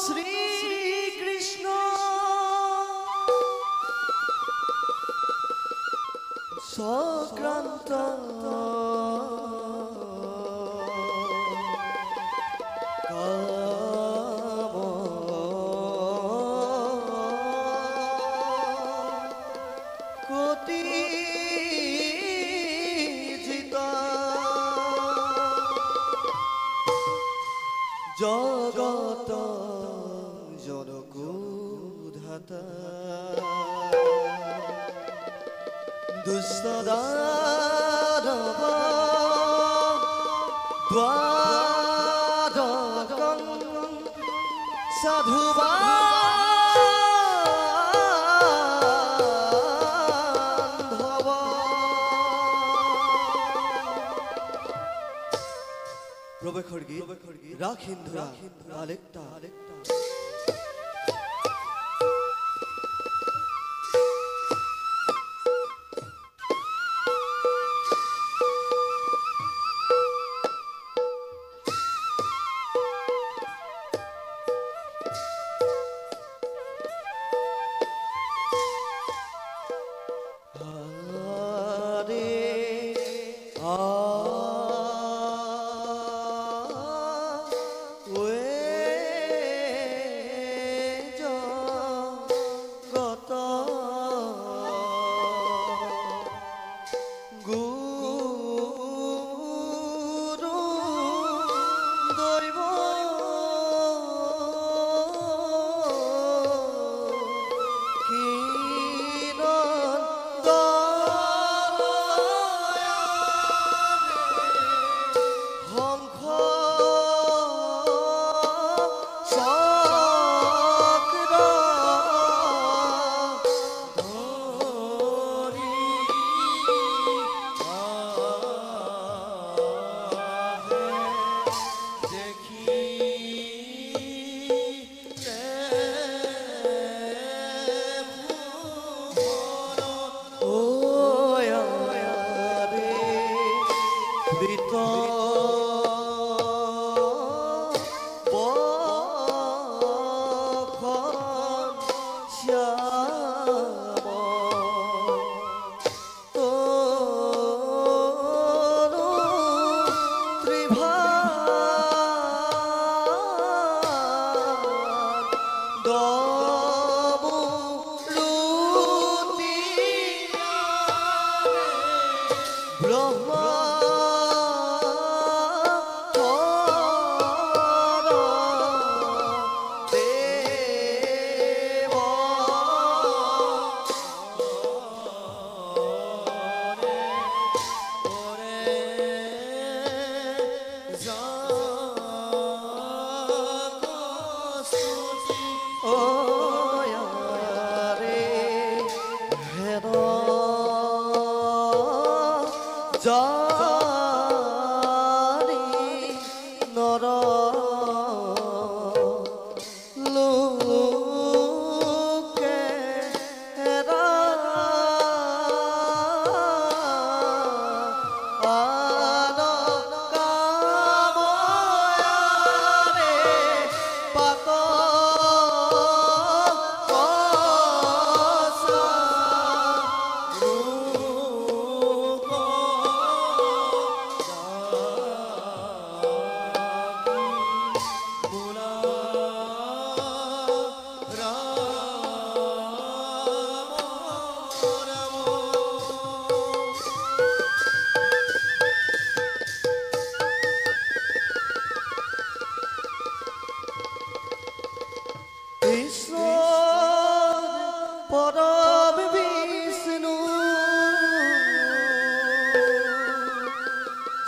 শ্ৰীকৃষ্ণ সংক্ৰান্ত জগত জনকুধাতা দুষ্ট দানব দ্বাদকং সাধু বান্ধব প্ৰবেশৰ গীত ৰাখিন্ধৰা আলেক্তা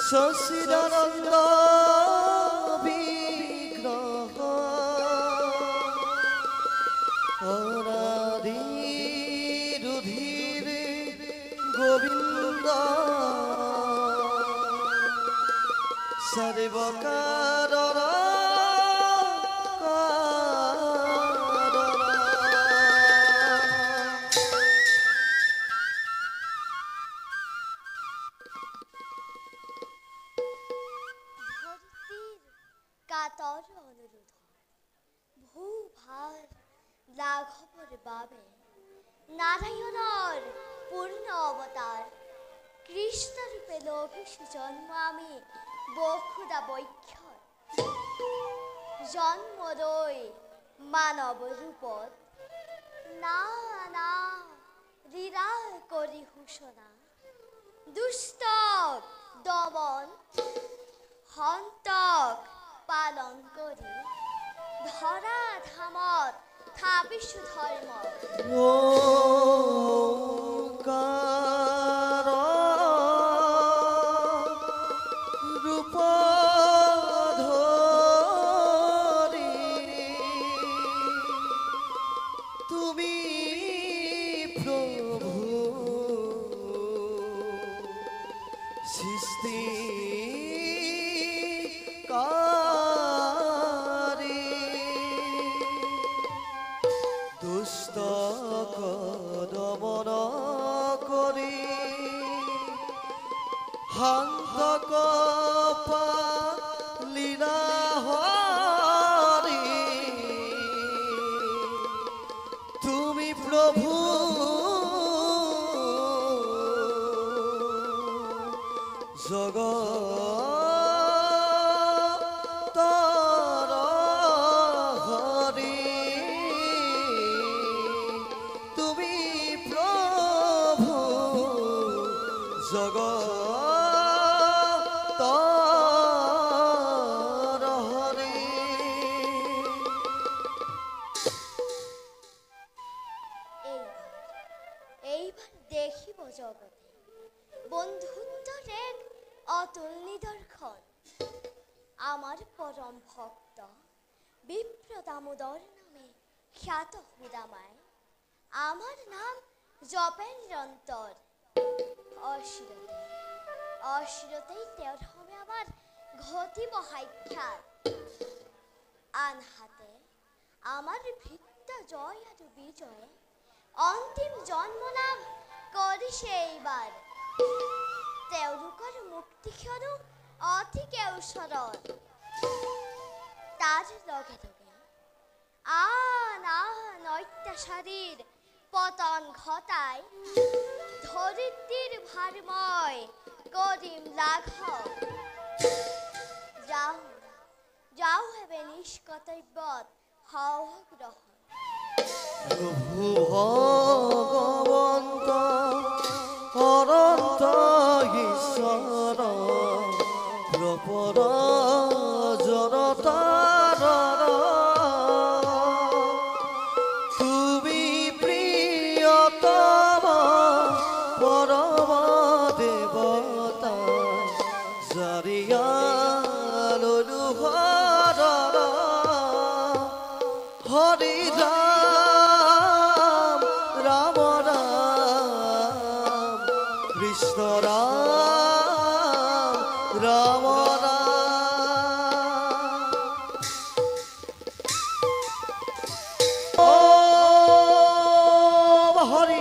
সচিদানন্দ বিগ্রহ অনাদি রুধির গোবিন্দ সর্বকার কাতর অনুরোধ ভূভার লাঘবর বাবে নারায়ণর পূর্ণ অবতার কৃষ্ণরূপে লভিছি জন্ম আমি বক্ষুদা বৈক্ষর জন্ম দই মানব রূপত না না লীলা করি হুসনা দুষ্টক দমন হন্তক পালন করি ধরা ধামত থাপিসু ধর্ম ওঙ্কার রূপধরি তুমি প্রভু সৃষ্টি কারি দুষ্ট দমন করি হান্তক লীলা হরি তুমি প্রভু জগতর হরি তুমি প্রভু জগতর হরি এইবার দেখিব জগতে বন্ধুত্বের এক অতুল নিদর্শন আমার পরম ভক্ত বিপ্র দামোদর নামে খ্যাত হুদামায় আমার নাম জপেন নিরন্তর অশিরতে অশিরতেই তেওর হবে আমার ঘটিব সাক্ষাৎ আনহাতে আমার ভৃত্য জয় আর বিজয়ে অন্তিম জন্ম লাভ কৰিছে এইবাৰ তেওঁলোকৰ মুক্তিক্ষণো অতিকে ওচৰত তাৰ লগে লগে আন আন অত্যাচাৰীৰ পতন ঘটাই ধৰিত্ৰীৰ ভাৰময় কৰিম লাঘৱ যাওঁ যাওঁ হেবে নিষ্কৰ্তব্যত হওঁ গ্ৰহণ প্রভু ভগবন্ত অনন্ত ঈশ্বর প্রপর জনতার তুমি প্রিয়তম পরম দেবতা জারিয়াল অনুহর হরি রাম রাম রাম কৃষ্ণ রাম রাম রাম ও হরি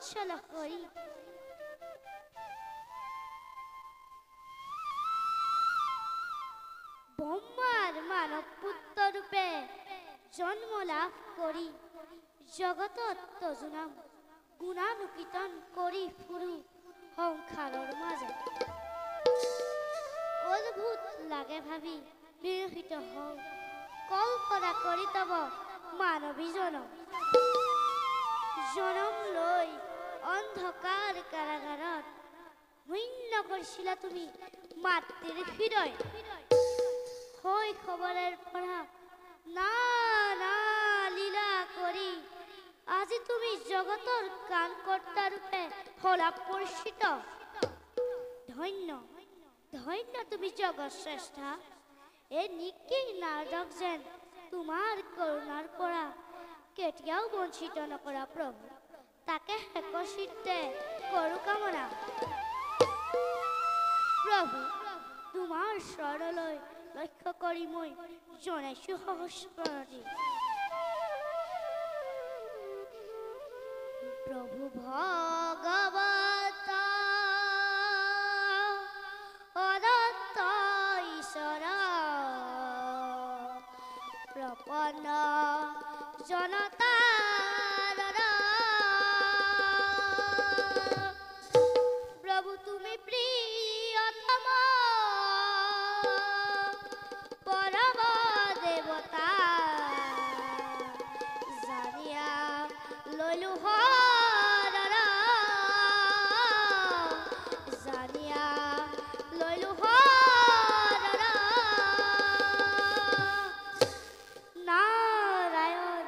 বৎসল হরি। ব্রহ্মার মানব পুত্র রূপে জন্ম লাভ করি জগতত তজুনাম গুণানুকীর্তন করি ফুরু সংসাৰৰ মাজে। অদ্ভুত লাগে ভাবি বিৰহিত হওঁ কল্পনা কৰি তব মানৱী জনম। জনম লৈ অন্ধকাৰ কাৰাগাৰত শূন্য কৰিছিলা তুমি মাতৃৰ হৃদয়। শৈশৱৰ পৰা নানা লীলা কৰি আজি তুমি জগতৰ কাণকৰ্তা ৰূপে হলা পৰিচিত। ধন্য ধন্য তুমি জগত শ্ৰেষ্ঠা। এই নিকি নাৰদক যেন তোমাৰ কৰুণাৰ পৰা কেতিয়াও বঞ্চিত নকৰা প্ৰভু, তাকে একচিত্তে কৰো কামনা। প্ৰভু তোমাৰ চৰণলৈ লক্ষ্য কৰি মই জনাইছো সহস্ৰতি। প্ৰভু ভগৱত অনন্ত ঈশ্বৰ প্ৰপন্ন জনতাৰ প্ৰভু তুমি প্ৰিয়তম পৰম দেৱতা জানিয়া লৈলো হৰৰ জানিয়া লৈলো হৰৰ নাৰায়ণ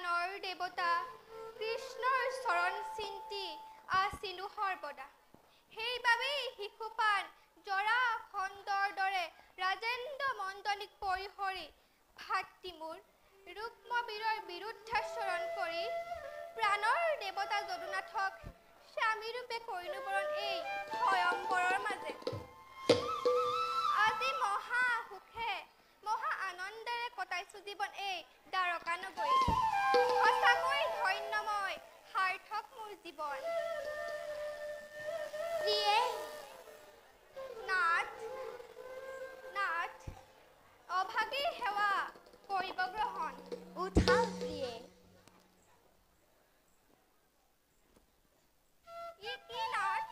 প্ৰাণৰ দেৱতা কৃষ্ণৰ চৰণ চিন্তি আছিলো সৰ্বদা। সেইবাবেই শিশুপান জৰা খণ্ডৰ দৰে ৰাজেন্দ্ৰ মণ্ডলীক পৰিহৰি ভাতৃ মোৰ ৰুক্মবীৰৰ বিৰুদ্ধাচৰণ কৰি প্ৰাণৰ দেৱতা যদুনাথক স্বামীৰূপে কৰিলো বৰণ এই স্বয়ম্বৰৰ মাজে। আজি মহা সুখে মহা আনন্দেৰে কটাইছো জীৱন এই দ্বাৰকা নগৰী। সঁচাকৈ ধন্য মই সাৰ্থক মোৰ জীৱন। প্ৰিয়ে নাথ নাথ অভাগীৰ সেৱা কৰিব গ্ৰহণ। উঠা প্ৰিয়ে। ই কি নাথ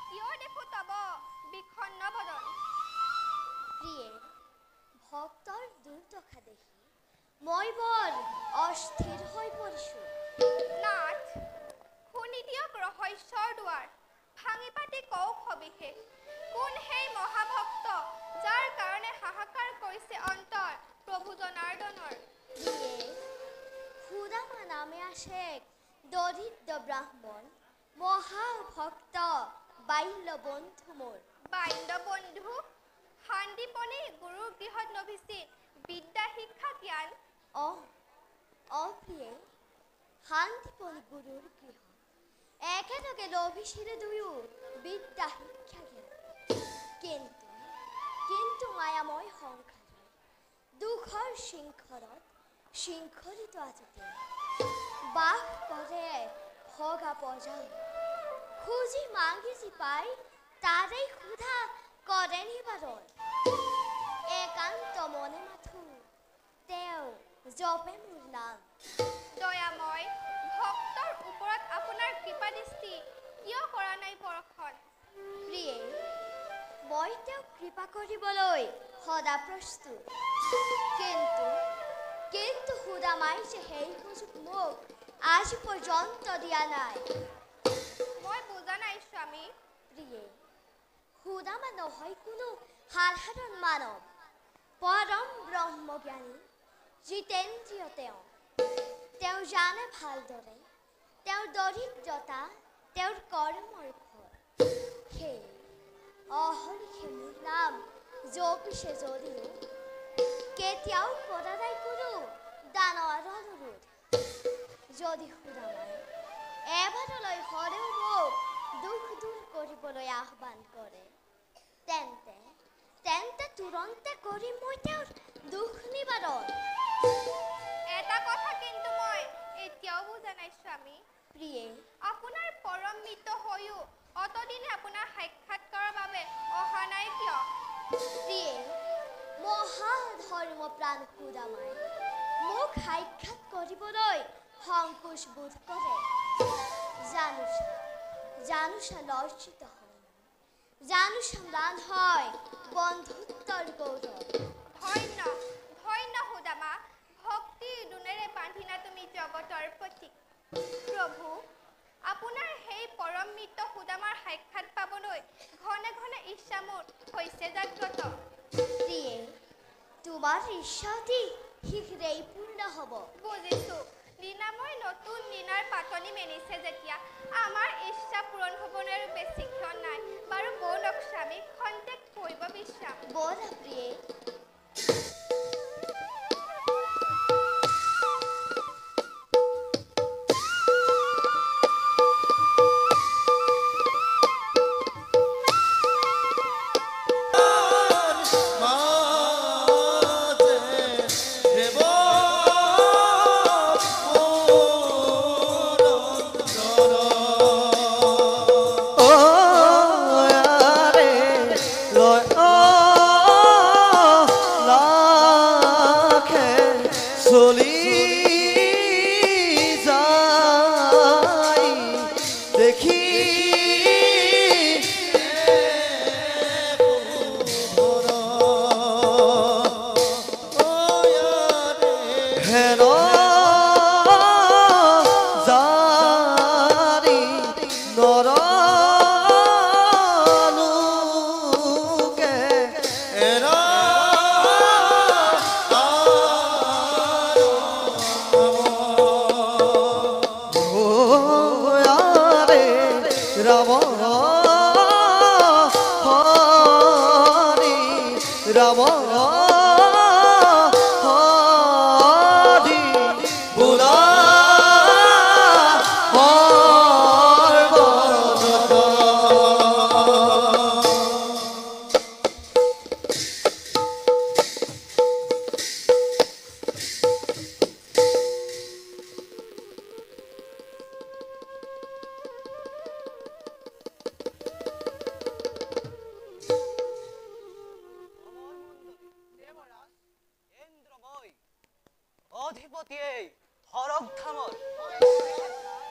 কিয় দেখো তব বিষণ্ণ বদন। প্ৰিয়ে ভক্তৰ দুৰ্দশা দেখি মই বৰ অস্থিৰ হৈ পৰিছো। নাথ শুনি দিয়ক ৰহস্যৰ দুৱাৰ ভাঙি পাতি কওক সবিশেষ। কোন সেই মহাভক্ত যাৰ কাৰণে হাহাকাৰ কৰিছে অন্তৰ প্ৰভু জনাৰ্দনৰ। প্ৰিয়ে সুদামা নামে আছে এক দৰিদ্ৰ ব্ৰাহ্মণ মহাভক্ত বাল্য বন্ধু মোৰ। বাল্য বন্ধু শান্তিপনী গুৰুৰ গৃহত নভিছিল বিদ্যা শিক্ষা জ্ঞান। প্ৰিয়ে শান্তিপনী গুৰুৰ গৃহ একেলগে লভিছিল দুয়ো বিদ্যা শিক্ষা জ্ঞান। কিন্তু মায়াময় সংসাৰত দুখৰ শৃংখলিত আজতে বাস কৰে ভগা পজাল। খুজি মাগি যি পাই তাৰেই ক্ষুধা কৰে নিবাৰণ। একান্ত মনে মাথো তেওঁ জপে মোৰ নাম। দয়াময় ভক্তৰ ওপৰত আপোনাৰ কৃপা দৃষ্টি কিয় কৰা নাই বৰ্ষণ। প্ৰিয়ে মই তেওঁক কৃপা কৰিবলৈ সদা প্ৰস্তুত। কিন্তু সুদামাই যে সেই সুযোগ মোক আজ পৰ্যন্ত দিয়া নাই। মই বুজা নাই স্বামী। প্ৰিয়ে সুদামা নহয় কোনো সাধাৰণ মানৱ পৰম ব্ৰহ্মজ্ঞানী জিতেন্দ্ৰিয়। তেওঁ জানে ভালদৰে তেওঁৰ দৰিদ্ৰতা তেওঁৰ কৰ্মৰ ফল। সেই অহৰ্নিশে মোৰ নাম জপিছে যদিও কেতিয়াও কৰা নাই কোনো দানৰ অনুৰোধ। যদি সুদামাই এবাৰলৈ হ'লেও মোক দুখ দূৰ কৰিবলৈ আহ্বান কৰে তেন্তে তুৰন্তে কৰিম মই তেওঁৰ দুখ নিবাৰণ। এটা কথা কিন্তু মই এতিয়াও বুজা নাই স্বামী। প্ৰিয়ে আপোনাৰ পৰম মিত্ৰ হৈও অতদিনে আপোনাৰ সাক্ষাৎকাৰৰ বাবে অহা নাই কিয়। প্ৰিয়ে মহাধৰ্ম প্ৰাণ সুদামাই মোক সাক্ষাৎ কৰিবলৈ সংকোচ বোধ কৰে। জানুচা লজ্জিত হয় জানুচা ম্লান হয় বন্ধুত্বৰ গৌৰৱ। ধন্য ধন্য সুদামা ভক্তিৰ দুনেৰে বান্ধিনা তুমি জগতৰ প্ৰতীক। প্ৰভু আপোনাৰ সেই পৰম মিত্ৰ সুদামাৰ সাক্ষাৎ পাবলৈ ঘনে ঘনে ইচ্ছা মোৰ হৈছে জাগ্ৰত। প্ৰিয়ে তোমাৰ ইচ্ছা অতি শীঘ্ৰেই পূৰ্ণ হ'ব। বুজিছো দিনাময় নতুন দিনাৰ পাতনি মেলিছে যেতিয়া আমাৰ ইচ্ছা পূৰণ হ'বলৈ আৰু বেছিক্ষণ নাই। বাৰু বৌলক স্বামী খন্তেক কৰিব বিশ্ৰাম। ব'লা প্ৰিয়ে। ও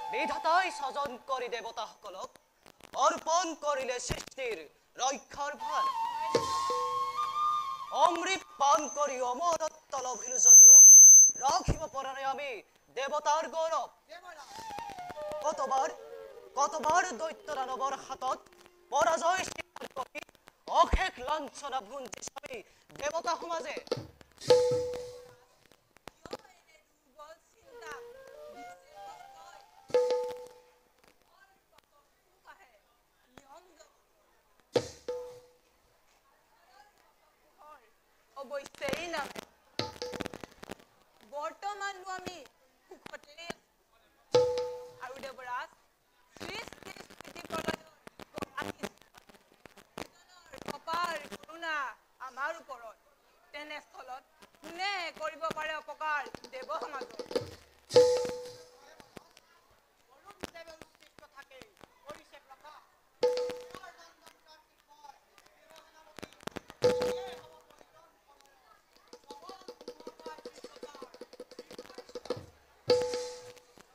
বিধাতাই স্বজন কৰি দেৱতাসকলক অৰ্পণ কৰিলে সৃষ্টিৰ ৰক্ষাৰ ভাৰ অমৃত পান কৰি অমৰত্ব লভিলো যদিও ৰাখিব পৰা নাই আমি দেৱতাৰ গৌৰৱ কতবাৰ দৈত্য দানৱৰ হাতত পৰাজয় স্বীকাৰ কৰি অশেষ লাঞ্ছনা ভুঞ্জিছো আমি দেৱতা সমাজে অৱশ্যেই না বৰ্তমানো আমি সুখতেই আৰু দেৱৰাজ অপাৰ কৰোণা আমাৰ ওপৰত তেনেস্থলত কোনে কৰিব পাৰে অপকাৰ দেৱ সমাজত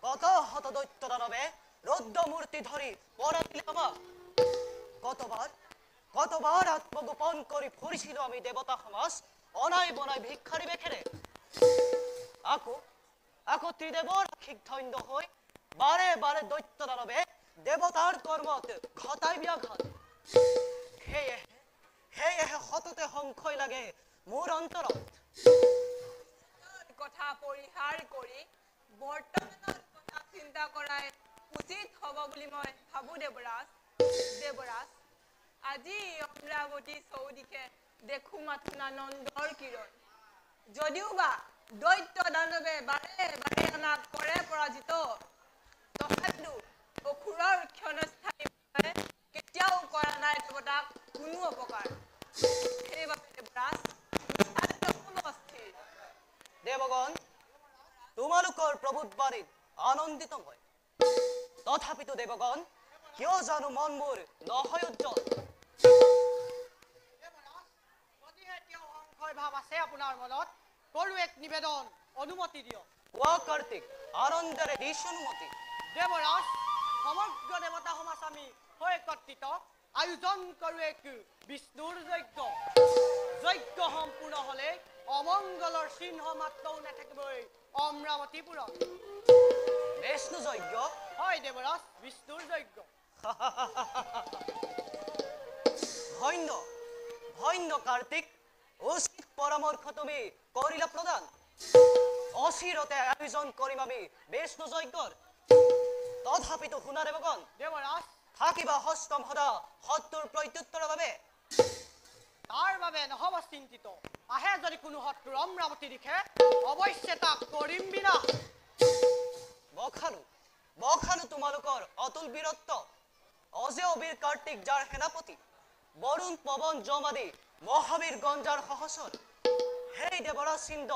কত হত দৈত্য দানৱে ৰৌদ্ৰমূৰ্তি ধৰি পড়া দিলে আমাক কতবাৰ আত্মগোপন কৰি ফুৰিছিল আমি দেৱতা সমাজ অনাই বনাই ভিক্ষাৰী বেখেৰে আকৌ ত্ৰিদেৱৰ শিক্ষন্য হৈ বাৰে বাৰে দৈত্য দানৱে দেৱতাৰ কৰ্মত ঘটাই ব্যাঘাত সেয়েহে সততে সংশয় লাগে মোৰ অন্তৰত কথা পৰিহাৰ কৰি বৰ্তমানৰ কথা চিন্তা কৰাই উচিত হ'ব বুলি মই ভাবো দেৱৰাজ আজি অমৰাৱতী চৌদিশে দেখো মাথো আনন্দৰ কিৰণ যদিও বা দৈত্য দানৱে বাৰে বাৰে আমাক কৰে পৰাজিত তথাপিও অসুৰৰ ক্ষণস্থায়ী কেতিয়াও কৰা নাই দেৱতাক কোনো অপকাৰ সেইবাবে দেৱৰাজ অস্থিৰ দেৱগণ তোমালোকৰ প্ৰবোধবাণীত আনন্দিত মই তথাপিতো দেৱগণ কিয় জানো মন মোৰ নহয় উজ্জ্বল ভাৱ আছে আপোনাৰ মনত কৰো এক নিবেদন অনুমতি দিয়ক কোৱা কাৰ্তিক আনন্দেৰে দিছ অনুমতি দেৱৰাজ সমগ্ৰ দেৱতা সমাজ আমি হৈ একত্ৰিত আয়োজন কৰো এক বিষ্ণুৰ যজ্ঞ সম্পূৰ্ণ হলে অমংগলৰ চিহ্ন মাত্ৰও নাথাকিবই অমৰাৱতীপুৰত বিষ্ণু যজ্ঞ হয় দেৱৰাজ বিষ্ণুৰ যজ্ঞ ধন্য কাৰ্তিক উচিত পৰামৰ্শ তুমি কৰিলা প্ৰদান অচিৰতে আয়োজন কৰিম আমি বিষ্ণু যজ্ঞৰ তথাপিতো শুনা দেৱগণ দেৱৰাজ থাকিবা হস্তম সদা শত্ৰুৰ প্ৰত্যুত্তৰৰ বাবে তাৰ বাবে নহব চিন্তিত আহে যদি কোনো শত্ৰু অমৰাৱতী দিশে অৱশ্যে তাক কৰিম বিনাশ বখানো তোমালোকৰ অতুল বীৰত্ব অজেয় বীৰ কাৰ্তিক যাৰ সেনাপতি বৰুণ পৱন জমাদি মহাবীৰ গঞ্জাৰ সহচৰ হেই দেৱৰাজ চিন্দ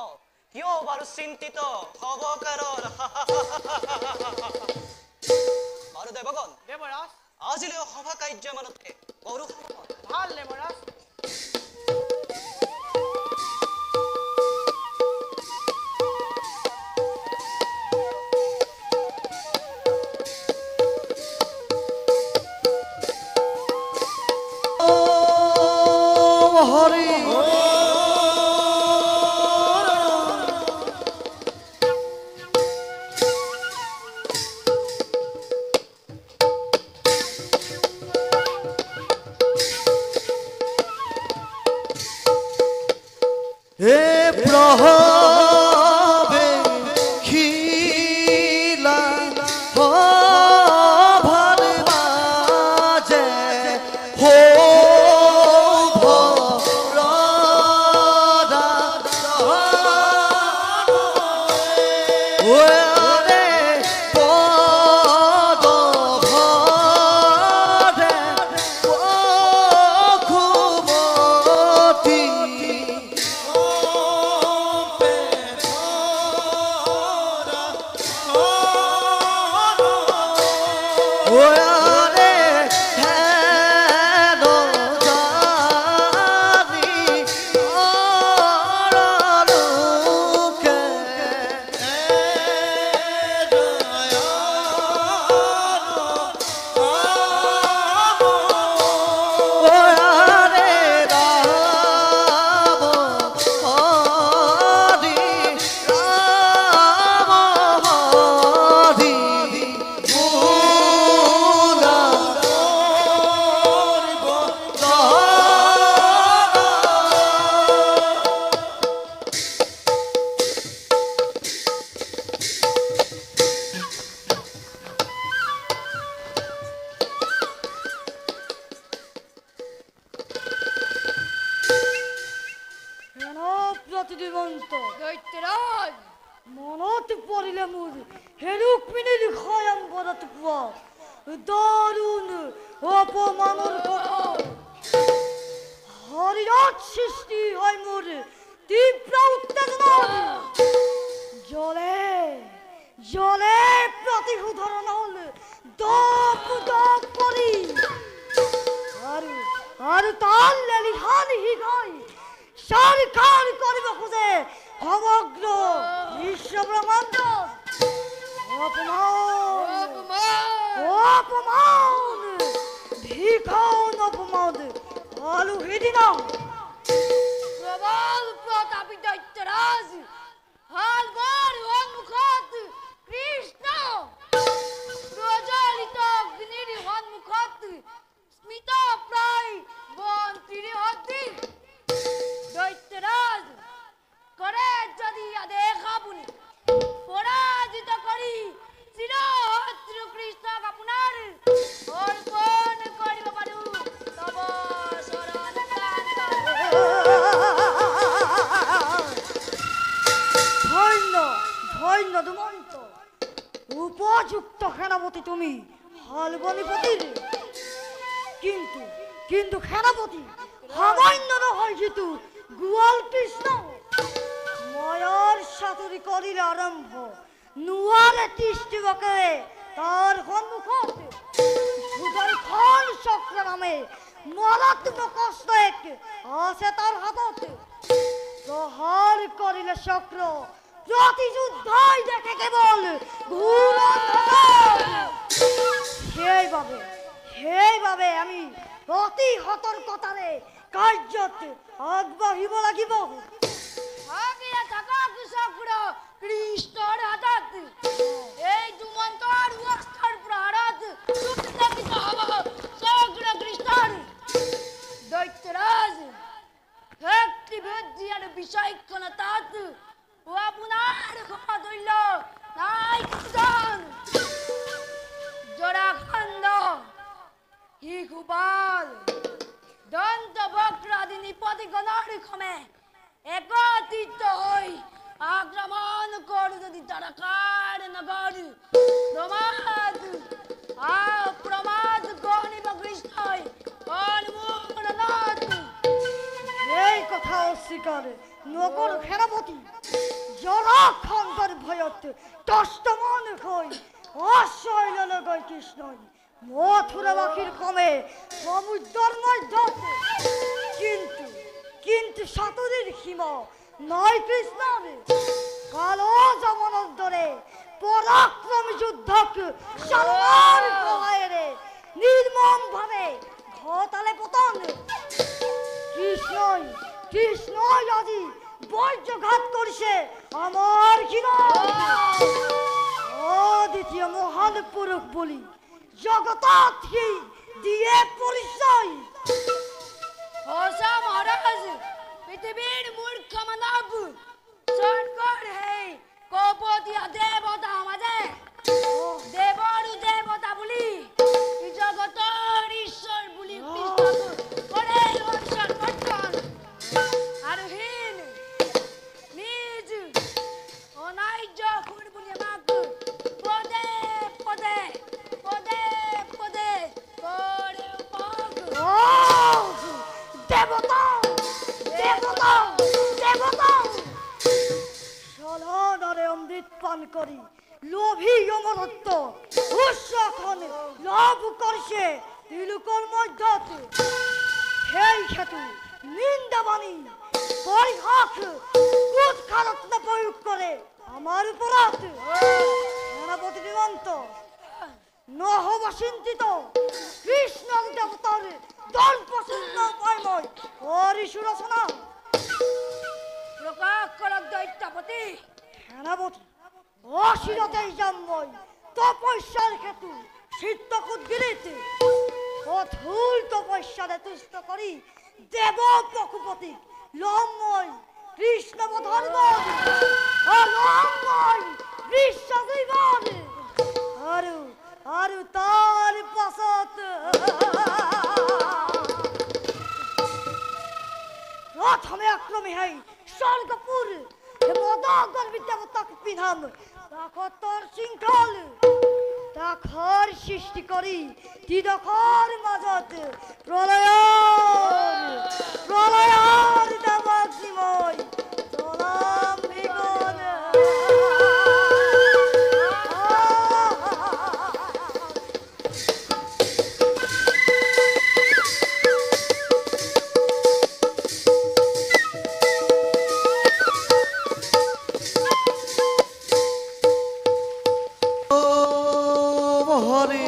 কিয় বাৰু চিন্তিত হব কাৰণ বাৰু দেৱগণ দেৱৰাজ আজিলৈ সভা কাৰ্যমানতে কৰো সমাপন ভাল দেৱৰাজ হরি হে প্রভে খিলা ভার বাজে হো দারুণ অপমানের কথা হরিয়াত সৃষ্টি হয় মোর তীব্র উত্তেজনার জলে জলে প্রতিশোধন হল দপ দপ করি আর তার লেলিহান হিগাই সরকার করিব খুঁজে সমগ্র বিশ্ব ব্রহ্মাণ্ড অপমান অপমান ভীষণ অপমান আলু হিদিনা প্রবল প্রতাপী দৈত্যরাজ হালবার সম্মুখত কৃষ্ণ প্রজ্বলিত অগ্নির সম্মুখত স্মিত প্রায় বন্তির হদ্দি দৈত্যরাজ করে যদি আদেশ আপুনি পরাজিত করি চিরশত্রু কৃষ্ণক আপোনাৰ অৰ্পণ কৰিব পাৰো তব শৰণ ধন্য ধন্য দুমন্ত উপযুক্ত সেনাপতি তুমি হালবনিপতিৰ কিন্তু কিন্তু সেনাপতি সামান্য নহয় যিটো গোৱাল কৃষ্ণ ময়ৰ সাতুৰি কৰিলে আৰম্ভ নোৱাৰে তিষ্টিবকে তাৰ সন্মুখত সুদৰ্শন চক্ৰ নামে মাৰাত্মক অস্ত্ৰ এক আছে তাৰ হাতত প্ৰহাৰ কৰিলে চক্ৰ প্ৰতিযুদ্ধই দেখে কেবল ঘূৰ সেইভাবে আমি অতি সতৰ্কতাৰে কাৰ্যত আগবাঢ়িব লাগিব আগিয়া থাকক চক্ৰ কৃষ্ণৰ হাতত এই দুমন্তৰ অস্ত্ৰৰ প্ৰহাৰত দুৰ্দণ্ডিত হ'ব চক্ৰ কৃষ্ণৰ দৈত্যৰাজ শক্তি বুদ্ধি আৰু বিচক্ষণতাত আপোনাৰ সমতুল্য নাই কৃষ্ণ জৰাখণ্ড শিশুপাল দন্ত বক্ৰ আদি নিপতিগণৰ ক্ৰমে একত্ৰিত হৈ আক্ৰমণ কৰোঁ যদি তাৰকাৰ নগৰ প্ৰমাদ গণিব কৃষ্ণই এই কথা অস্বীকাৰ নগৰ সেনাপতি জৰাখণ্ডৰ ভয়ত তষ্টমান হৈ আশ্ৰয় ললে গৈ কৃষ্ণই মথুৰাবাসীৰ ক্ৰমে সমুদ্ৰৰ মধ্যত কিন্তু সাতুৰীৰ সীমা নাই কৃষ্ণৰ কাল যমনৰ দৰে পৰাক্ৰমী যুদ্ধক চালনাৰ সহায়েৰে নিৰ্মমভাৱে ঘটালে পতন কৃষ্ণই আজি বজ্ৰঘাত কৰিছে আমাৰ দ্বিতীয় মহান পুৰুষ বুলি জগতত সি দিয়ে পৰিচয় সঁচা মহাৰাজ পৃথিৱীৰ মূৰ্খ মানৱ স্বৰ্গৰ সেই কপটীয়া দেৱতা মাজে দেৱৰ দেৱতা বুলি জগতৰ ঈশ্বৰ বুলি কৰে সৰ্বৰ্জন আৰু হীন নিজ অনাৰ্য খুৰ বুলি আমাক পদে পদে পদে পদে কৰে দেৱতা দেৱতা দেৱতা সলনাৰে অমৃত পান কৰি লোভী অমৰত্ব উৎসখন লাভ কৰিছে তিলোকৰ মধ্যত সেই হেতু নিন্দাবাণী পৰিহাস উৎখাৰত প্ৰয়োগ কৰে আমাৰ ওপৰত সেনাপতি নিমন্ত নহব চিন্তিত কৃষ্ণ দেৱতাৰ দৰ্পচূৰ্ণ পাই মই কৰিছো ৰচনা প্ৰকাশ কৰক দৈত্যপতি সেনাপতি অচিৰতেই যাম মই তপস্যাৰ হেতু চিত্তকুদগিৰিত কঠোৰ তপস্যাৰে তুষ্ট কৰি দেৱ পশুপতিক লম মই কৃষ্ণ বধৰ বধ লম মই বিশ্বজীৱন আৰু তাৰ পাছত প্ৰথমে আক্ৰমী হৈ স্বৰ্গপুৰ মদগৰ্বিত দেৱতাক পিন্ধাম তাকৰ শৃংখল তাকৰ সৃষ্টি কৰি ত্ৰিদশৰ মাজত প্ৰলয়ৰ দেৱী মই জলাম ভিগন হৰি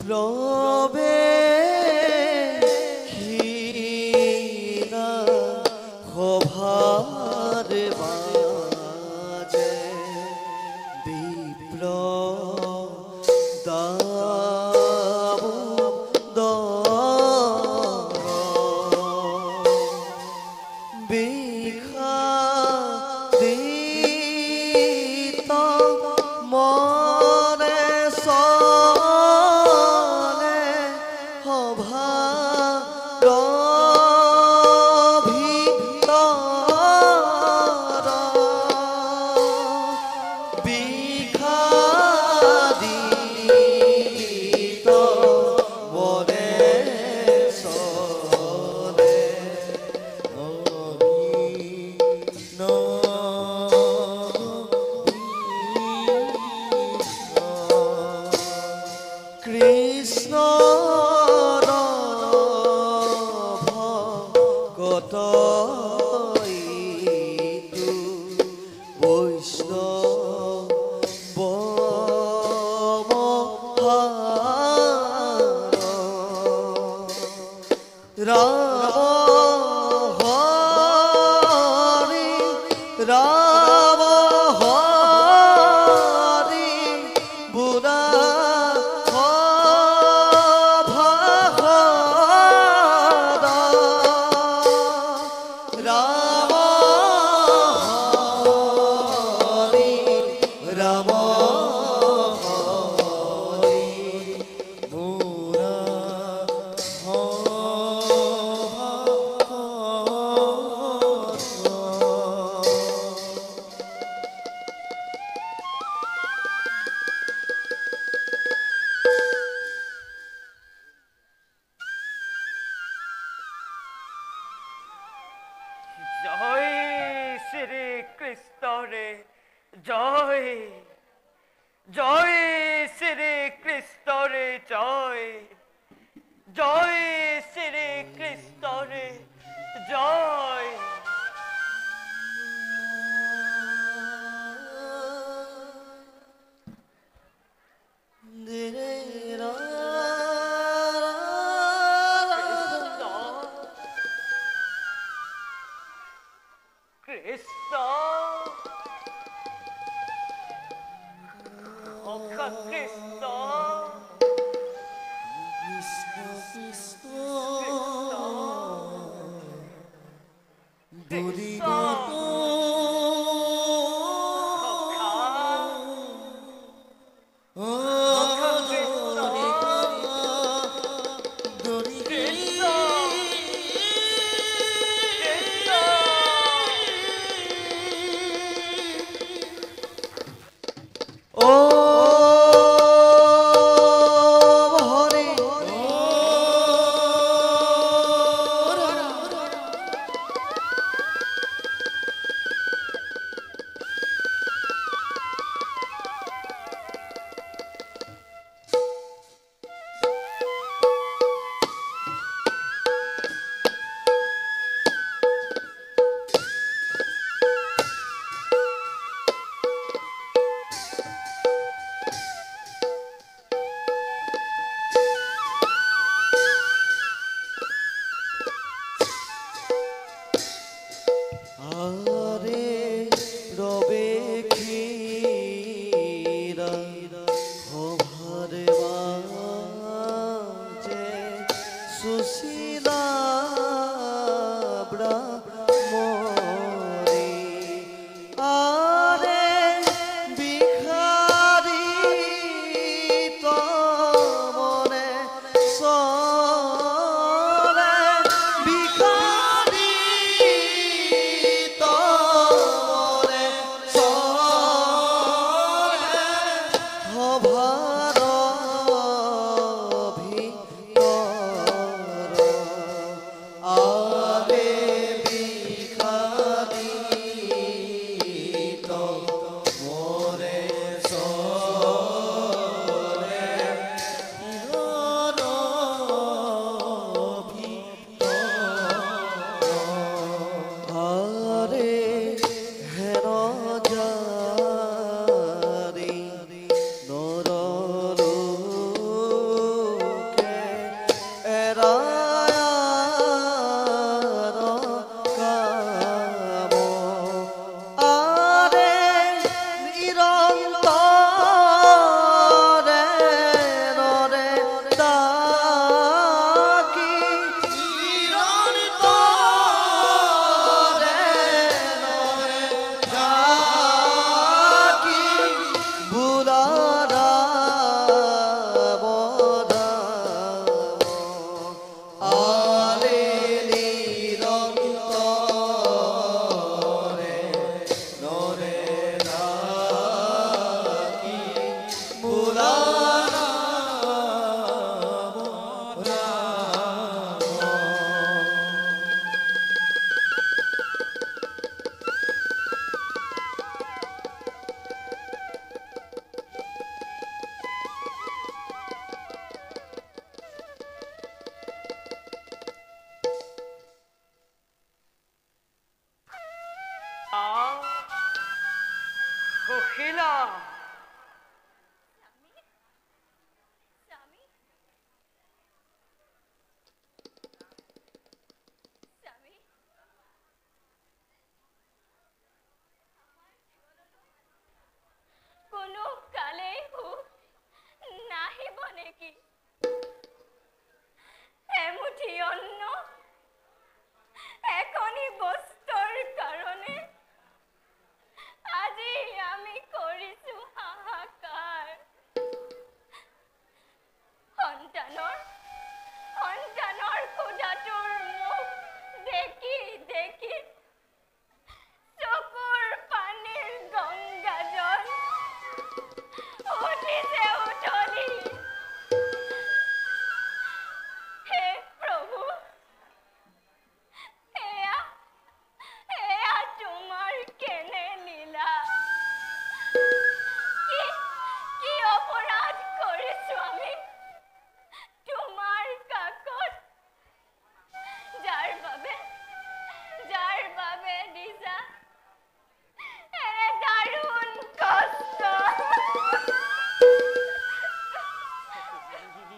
ৰবে ক্ষীণা সভাৰ মাঝে বিপ্ল বিষাদিত মনে চলে সভাৰ ভিতৰত বিষাদিত মনে চলে কৃষ্ণ ভগত বৈষ্ণৱ ৰাম হৰি ৰাম হৰি বুঢ়া রাম হরি রাম হরি মুরা জয় শ্রী কৃষ্ণ রে জয় জয় শ্রী কৃষ্ণ রে জয় জয় শ্রী কৃষ্ণ রে জয় কৃষ্ণ অকা কৃষ্ণ সুখিলা স্বামী স্বামী কোনো কালেই সুখ নাহিব নেকি? এমুঠি অন্ন এখনি বস্ত্ৰৰ কাৰণে আজি আমি কৰিছো হাহাকাৰ। সন্তানৰ ক্ষুধাটোৰ মুখ দেখি দেখি চকুৰ পানীৰ গংগা জল উঠিছে উঠলি। হে প্ৰভু, এয়া তোমাৰ কেনে লীলা। কি অপৰাধ কৰিছো আমি তোমাৰ কাকত, যাৰ বাবে দিছা এনে দাৰুণ কষ্ট।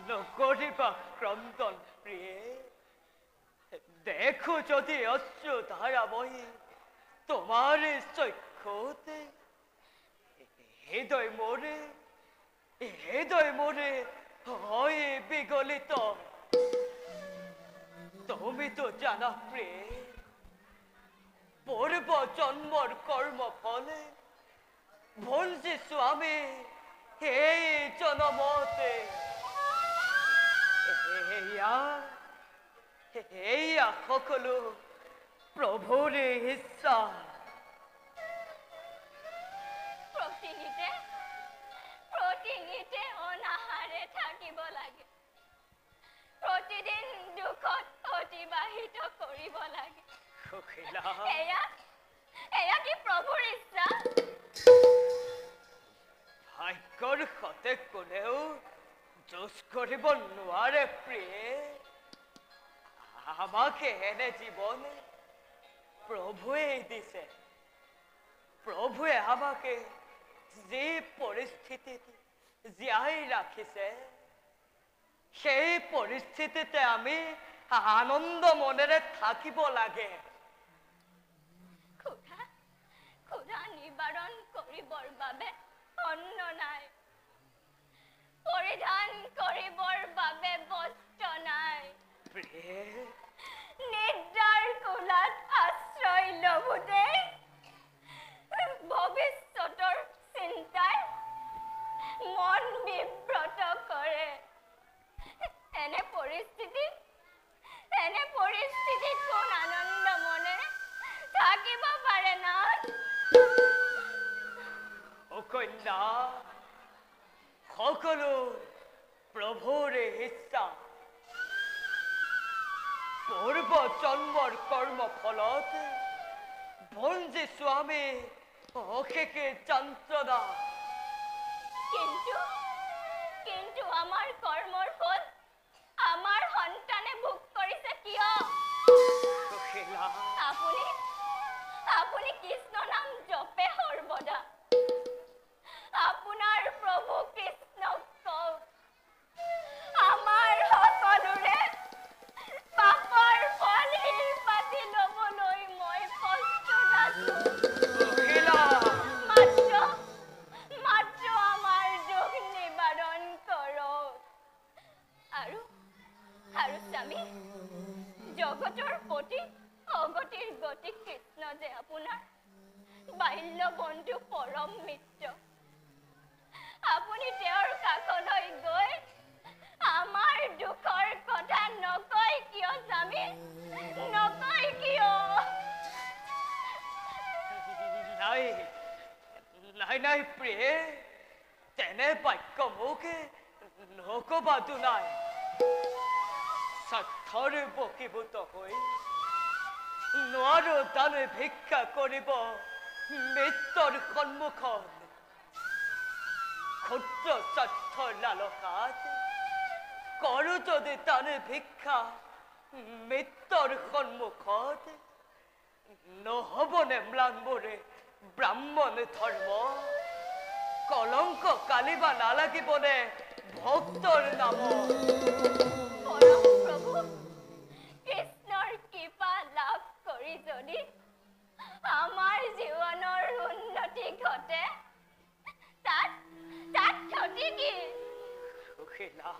নকৰিবা ক্ৰন্দন প্ৰিয়ে, দেখো যদি অশ্ৰু ধাৰা বহি তোমার চক্ষুতে, হৃদয় মোরে হয় বিগলিত। তুমি তো জানা প্রিয়ে, পূর্ব জন্মর কর্ম ফলে ভুলছিছো আমি এই জনমতে। এয়া সকলো প্ৰভুৰে ইচ্ছা। প্ৰতিনিতে অনাহাৰে থাকিব লাগে, প্ৰতিদিন দুখত অতিবাহিত কৰিব লাগে। সুখিলা, এয়া কি প্ৰভুৰ ইচ্ছা? ভাগ্যৰ সতে কোনেও যুঁজ কৰিব নোৱাৰে প্ৰিয়ে। আমাকে এনে জীবন প্ৰভুয়ে দিছে। প্ৰভুয়ে আমাকে যে পৰিস্থিতিতে জীয়াই ৰাখিছে, সেই পৰিস্থিতিতে আমি আনন্দ মনেৰে থাকিব লাগে। ক্ষুধা নিবাৰণ কৰিবৰ বাবে অন্ন নাই, পৰিধান কৰিবৰ বাবে বস্ত্ৰ নাই, নিদ্ৰাৰ কোলাত আশ্ৰয় লভোতে ভৱিষ্যতৰ চিন্তাই মন বিব্ৰত কৰে। এনে পৰিস্থিতিত কোন আনন্দ মনেৰে থাকিব পাৰে না? কন্যা, সকলো প্ৰভুৰে ইচ্ছা। পূৰ্ব জন্মৰ কৰ্ম ফলত ভঞ্জিছো আমি অশেষে যন্ত্ৰণা। কিন্তু আমাৰ কৰ্মৰ ফল আমাৰ সন্তানে ভোগ কৰিছে কিয়? সুখিলা, আপুনি কৃষ্ণ নাম জপে সৰ্বদা। আপোনাৰ প্ৰভু কৃষ্ণক কওক, আমাৰ সকলোৰে পাপৰ ফল শিল পাতি ল'বলৈ মই প্ৰস্তুত আছো। মাত্ৰ আমাৰ দুখ নিবাৰণ কৰক। আৰু স্বামী, জগতৰ প্ৰতি অগতিৰ গতি কৃষ্ণ যে আপোনাৰ বাল্য বন্ধু পৰম মিত্ৰ। আপুনি তেওঁৰ কাষলৈ গৈ আমাৰ দুখৰ কথা নকয় কিয় স্বামী? নকয় কিয়? নাই প্ৰিয়ে, তেনে বাক্য মোকে নকবাতো নাই। স্বাৰ্থৰ বশীভূত হৈ নোৱাৰো দানে ভিক্ষা কৰিব মৃত্যুৰ সন্মুখত। ক্ষুদ্ৰ স্বাৰ্থৰ লালসাত কৰো যদি দানে ভিক্ষা মৃত্যুৰ সন্মুখত, নহবনে ম্লান মোৰে ব্ৰাহ্মণ ধৰ্ম? জানিবা নালাগিবনে ভক্তৰ নাম পৰম প্ৰভু কৃষ্ণৰ কৃপা লাভ কৰি যদি আমাৰ জীৱনৰ উন্নতি ঘটে তাত ক্ষতি কি সুখীলা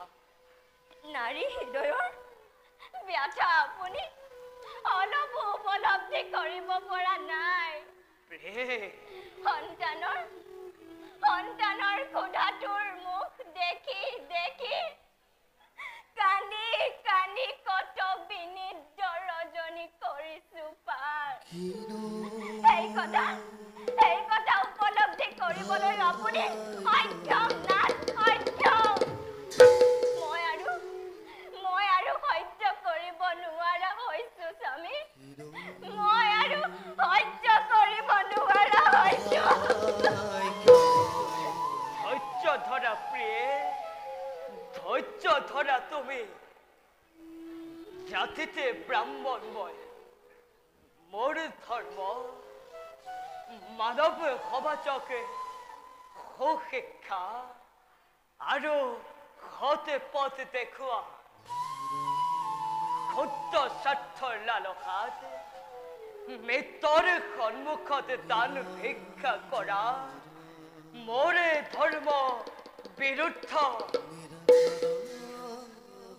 নাৰী হৃদয়ৰ ব্যথা আপুনি অলপ উপলব্ধি কৰিব পৰা নাই সন্তানৰ ক্ষুধাটোৰ মুখ দেখি কান্দি কত বিনিদ্ৰ ৰজনী কৰিছো পাৰ এই কথা উপলব্ধি কৰিবলৈ আপুনি সক্ষম নাই সক্ষম মই আৰু সহ্য কৰিব নোৱাৰা হৈছো স্বামী মই আৰু সহ্য কৰিব নোৱাৰা হৈছো ধৈৰ্য ধৰা প্ৰিয়ে ধৈৰ্য ধৰা তুমি জাতিতে ব্ৰাহ্মণ মই মোৰ ধৰ্ম মানৱ সমাজকে সুশিক্ষা আৰু সৎ পথ দেখুওৱা ক্ষুদ্ৰ স্বাৰ্থৰ লালসাত মৃত্যুৰ সন্মুখত দান ভিক্ষা কৰা মোৰে ধৰ্ম বিৰুদ্ধ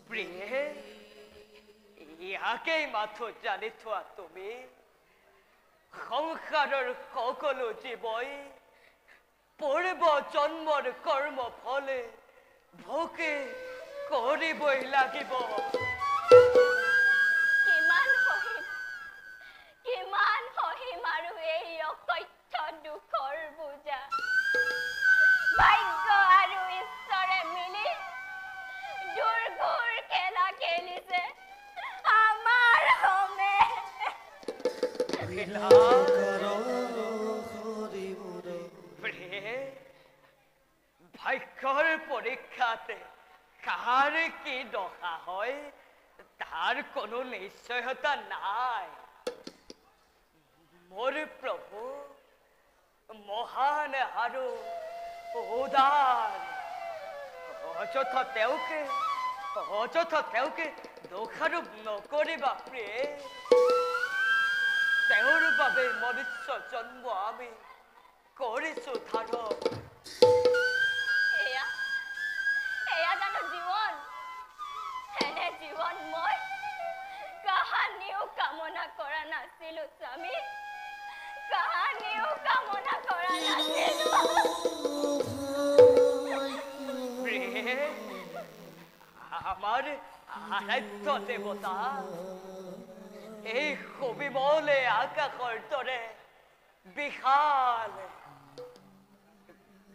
প্ৰিয়ে ইয়াকেই মাথো জানি থোৱা তুমি সংসাৰৰ সকলো জীৱই পূৰ্ব জন্মৰ কৰ্ম ফলে ভোগে কৰিবই লাগিব কিমান সহিম আৰু এই অসহ্য দুখৰ বোজা ভাগ্য আৰু ঈশ্বৰে মিলি দুৰ্ঘৰ খেলা খেলিছে আমাৰ হমে ভাগ্যৰ পৰীক্ষাতে কাৰ কি দশা হয় তাৰ কোনো নিশ্চয়তা নাই মোৰ প্ৰভু মহান আৰু উদাৰ অযথা তেওঁকে দোষাৰোপ নকৰিবা প্ৰিয়ে তেওঁৰ বাবে মনুষ্য জন্ম আমি কৰিছো ধাৰণ এয়া জানো জীৱন এনে জীৱন মই কাহানিও কামনা কৰা নাছিলো স্বামী কাহানিও কামনা কৰা নাছিলো আমাৰ আৰাধ্য দেৱতা এই সুবিমলে আকাশৰ দৰে বিশাল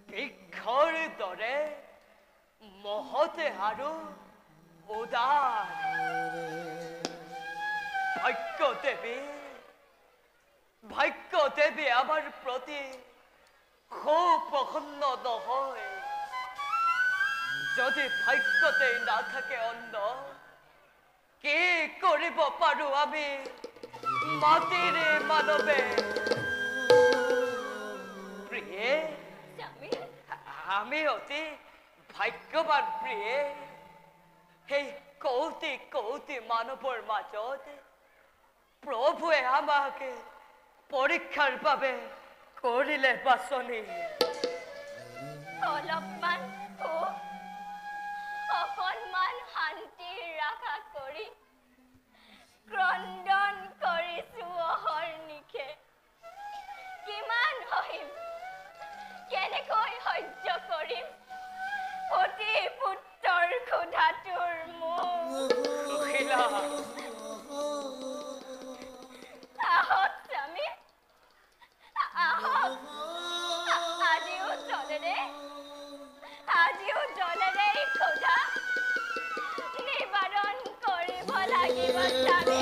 বৃক্ষৰ দৰে মহতে আৰু উদাৰ ভাগ্য দেৱী আমাৰ প্ৰতি খুব প্ৰসন্ন নহয় যদি ভাগ্যতে নাথাকে অন্ন কি কৰিব পাৰো আমি মাটিৰে মানৱে প্ৰিয়ে আমি অতি ভাগ্যৱান প্ৰিয়ে সেই কৌটি মানৱৰ মাজত প্ৰভুৱে আমাকে পৰীক্ষাৰ বাবে কৰিলে বাছনি অলপমান অকণমান শান্তিৰ আশা কৰি ক্ৰন্দন কৰিছো অহৰ্নিশে কিমান সহিম কেনেকৈ সহ্য কৰিম অতি পুত্ৰৰ ক্ষুধাটোৰ আহক স্বামী আহক আজিও জলেৰে ক্ষুধা নিবাৰণ কৰিব লাগিব স্বামী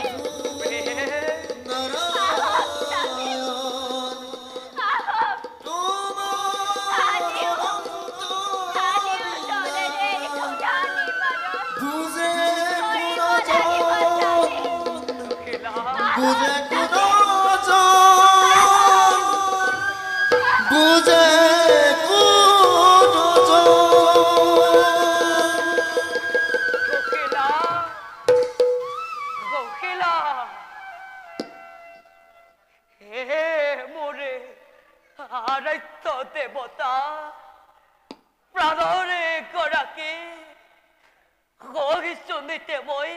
বুঝে দেৱতা প্ৰাণৰে গৰাকী সহিছো নিতে মই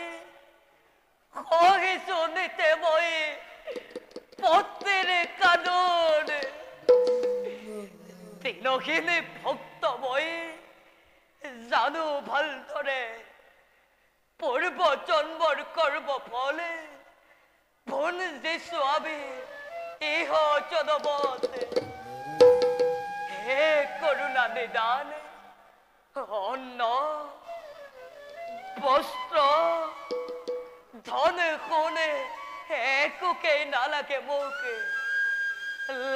পত্নীৰ কানুন দিনহীন ভক্ত মই জানো ভালদৰে পূৰ্ব জন্মৰ কৰ্ম ফলে ভুল দিছো আমি ইহ জনমত হে করুণা নিদান অন্ন বস্ত্র ধন সোনে একোকেই নালাগে মোক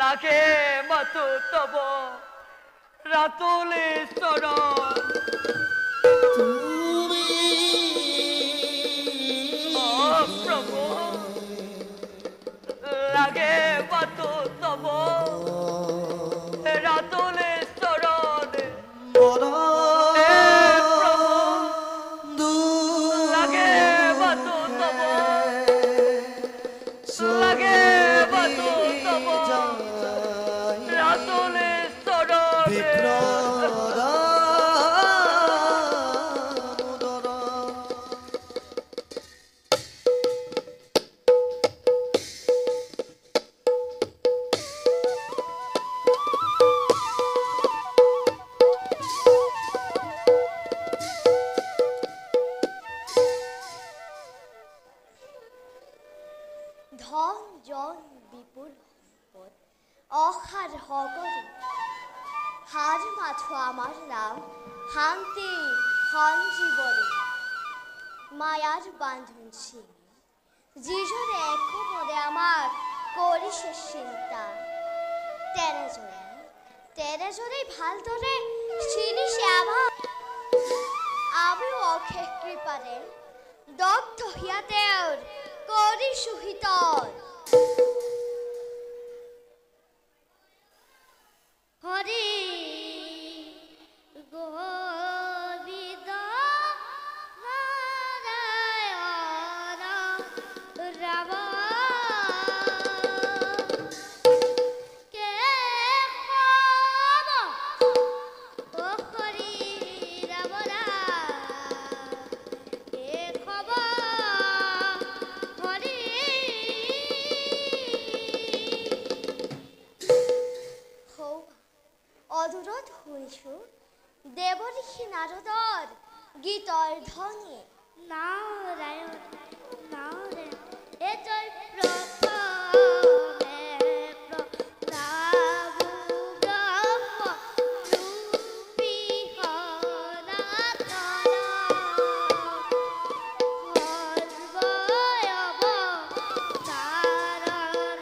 লাগে মাথো তব রাতুলে চরণ প্রভু লাগে মাথো তব রাতুলে চরণ লাগে মাথো তব লাগে মাথো তব রাতুলে চরণ ধন জন বিপুল সম্পদ অসার হগরে হার মাথো আমার নাম শান্তি সঞ্জীবনী মায়ার বান্ধন ছিঙি যিজনে একমনে আমাক কৰিছে চিন্তা তেনেজনে ভালদৰে চিনিছে আমাক আমিও অশেষ কৃপাৰে দগ্ধ হিয়া তেওঁৰ কৰিছো হিতৰ হৰি গোবিন্দ নাৰায়ণ ৰাম অদূৰত শুনিছো দেৱঋষি নাৰদৰ গীতৰ ধ্বনি নাৰায়ণ নাৰায়ণ এজয় প্ৰথমে প্ৰভু ব্ৰহ্ম ৰূপী সনাতন সৰ্বয়ব নাৰায়ণ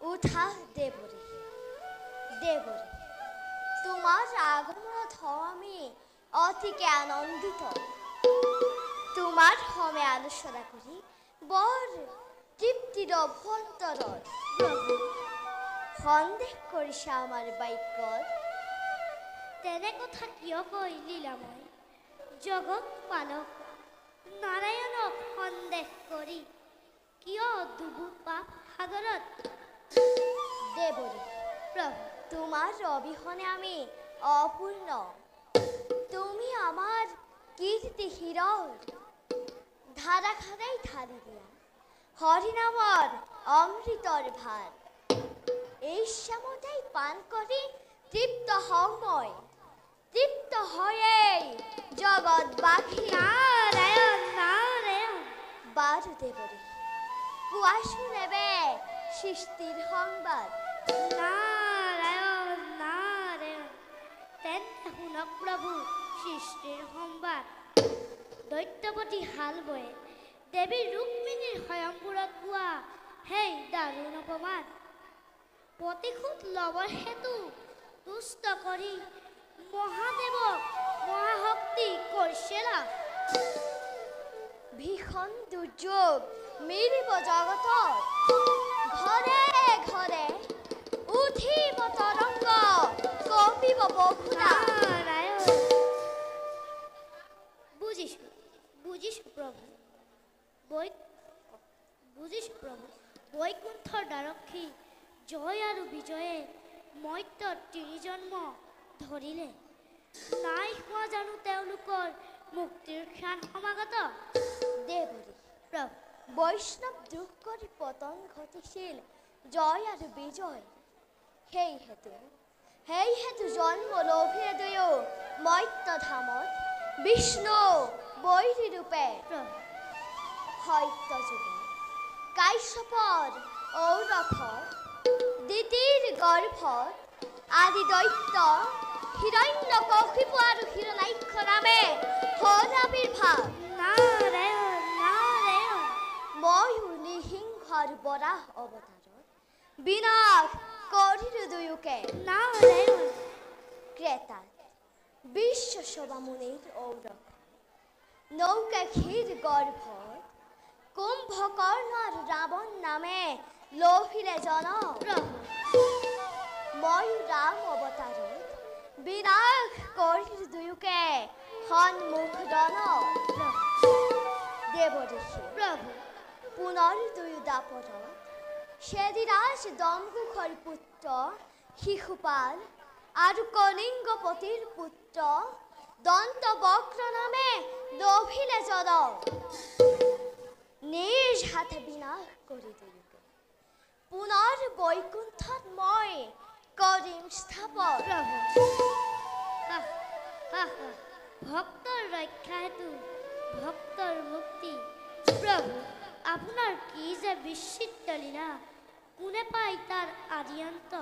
উঠা দেৱৰী তোমাৰ আগমনত আমি অতিকে আনন্দিত তোমাৰ সময় আলোচনা কৰি বৰ তৃপ্তিৰ অভ্যন্তৰত সন্দেহ কৰিছে আমাৰ বাক্যত তেনে কথা কিয় কৈলি মই জগত পালক নাৰায়ণক সন্দেহ কৰি কিয় ডুবু পাপ সাগৰত দেৱৰী প্ৰভু তোমাৰ অবিহনে আমি অপূৰ্ণ তুমি আমার কীর্তি হিরণ ধারাখানাই ঢালি দিয়া হরিনামর অমৃতর ভার এই শ্যামতাই পান করে তৃপ্ত হময় তৃপ্ত হয়ে জগৎ বাঘি নারায়ণ নারায়ণ বারু দেবরে কুয়া শুনেবে সৃষ্টির সংবাদ নারায়ণ নারায়ণ তেন্তে শুনক প্রভু সৃষ্টিৰ সংবাদ দৈত্যপতি হাল বয়ে দেৱী ৰুক্মিণীৰ স্বয়ংপুৰত পোৱা সেই দাৰুণ অপমান প্ৰতিশোধ ল'বৰ হেতু তুষ্ট কৰি মহাদেৱক মহাশক্তি কৰিছিলা। ভীষণ দুৰ্যোগ মিলিব জগতত, ঘৰে ঘৰে উঠিব তৰংগ, কঁপিব বসুধা। বুজিছো বুজিছো প্ৰভু, বুজিছো প্ৰভু। বৈকুণ্ঠৰ দ্বাৰক্ষী জয় আৰু বিজয়ে মৰ্ত্যৰ তিনিজন্ম ধৰিলে, নাই হোৱা জানো তেওঁলোকৰ মুক্তিৰ ক্ষণ সমাগত? দেৱৰী প্ৰভু, বৈষ্ণৱ দুখ কৰি পতন ঘটিছিল জয় আৰু বিজয়। সেই হেতু জন্ম লোভে দুয়ো মৰ্ত্য ধামত, বিষ্ণু বৈৰী ৰূপে সত্য যুগে কাশ্যপৰ ঔৰসত, দিতিৰ গৰ্ভত আদি দৈত্য হিৰণ্যকশিপু আৰু হিৰণ্যাক্ষ নামে হ'ল আবিৰ্ভাৱ। নাৰায়ণ নাৰায়ণ। ময়ূৰ নৃসিংহ আৰু বৰাহ অৱতাৰত বিনাশ কৰিলো দুয়োকে। নাৰায়ণ। ক্ৰেতাত বিশ্বশোভা মুনিৰ ঔৰস, নৌকাক্ষীৰ গৰ্ভত কুম্ভকৰ্ণ আৰু ৰাৱণ নামে লোভিলে জনম। ময়ূৰ ৰাম অৱতাৰত বিনাশ কৰিলো দুয়োকে সন্মুখ দানৱ। দেৱঋষি প্ৰভু, পুনৰ দুয়ো দাপৰত শ্বেদিৰাজ দম্বুকৰ পুত্ৰ শিশুপাল আৰু কলিংগপতিৰ পুত্ৰ দন্তবক্ৰ নামে লোভিলে জনম। নিজ হাতে বিনাশ কৰি দুয়োকে পুনৰ বৈকুণ্ঠত মই কৰিম স্থাপন। ভক্তৰ ৰক্ষা হেতু ভক্তৰ মুক্তি। প্ৰভু, আপোনাৰ কি যে বিচিত্ৰ লীলা, কোনে পাই তাৰ আদিয়ন্ত?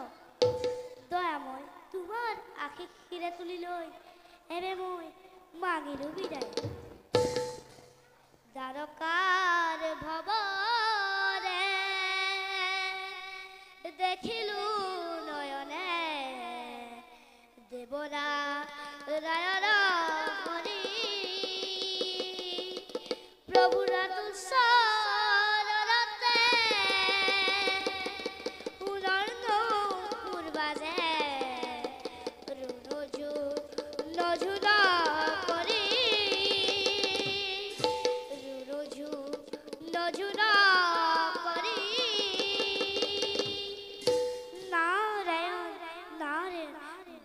দয়াময় তোমাৰ আশীষ শিৰে তুলি লৈ এবে মই মাগিলো বিদায়। দ্বাৰকাৰ ভৱৰে দেখিলো নয়নে, দেৱনা ৰায়ণ হৰি প্ৰভুৰ তুলসৰতে পুনৰ নৌৰ বাজে ৰুণজু নজুল কৰি, ৰুণজু নজুল কৰি। নাৰায়ণ নাৰায়ণ।